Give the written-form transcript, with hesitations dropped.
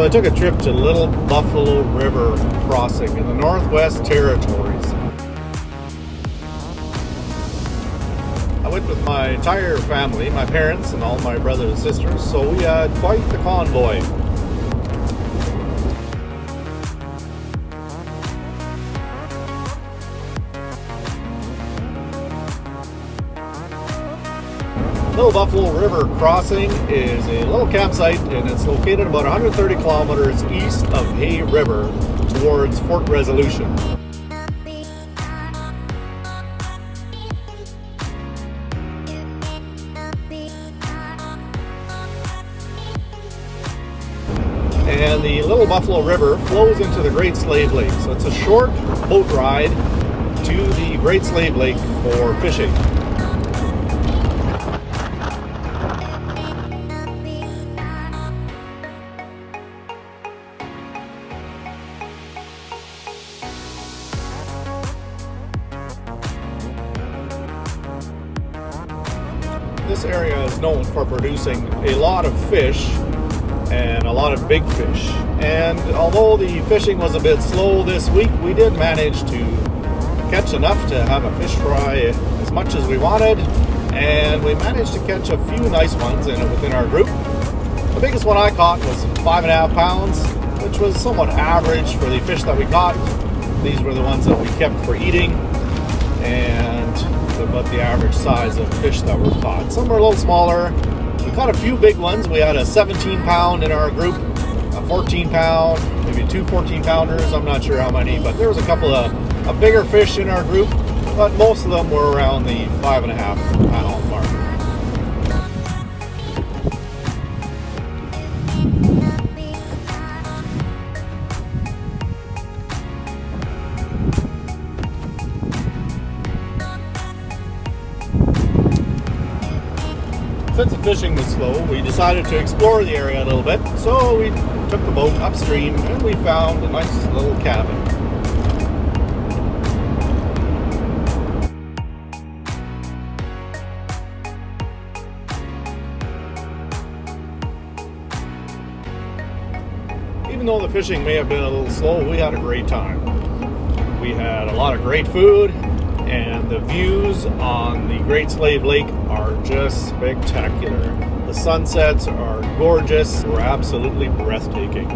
I took a trip to Little Buffalo River Crossing in the Northwest Territories. I went with my entire family, my parents and all my brothers and sisters, so we had quite the convoy. Little Buffalo River Crossing is a little campsite, and it's located about 130 kilometers east of Hay River towards Fort Resolution. And the Little Buffalo River flows into the Great Slave Lake, so it's a short boat ride to the Great Slave Lake for fishing. This area is known for producing a lot of fish and a lot of big fish. And although the fishing was a bit slow this week, we did manage to catch enough to have a fish fry as much as we wanted, and we managed to catch a few nice ones within our group. The biggest one I caught was 5.5 pounds, which was somewhat average for the fish that we caught. These were the ones that we kept for eating, and about the average size of fish that were caught. Some were a little smaller. We caught a few big ones. We had a 17 pound in our group, a 14 pound, maybe two 14 pounders. I'm not sure how many, but there was a couple of bigger fish in our group, but most of them were around the 5.5 pound mark. Since the fishing was slow, we decided to explore the area a little bit, so we took the boat upstream and we found a nice little cabin. Even though the fishing may have been a little slow, we had a great time. We had a lot of great food, and the views on the Great Slave Lake are just spectacular. The sunsets are gorgeous. We're absolutely breathtaking.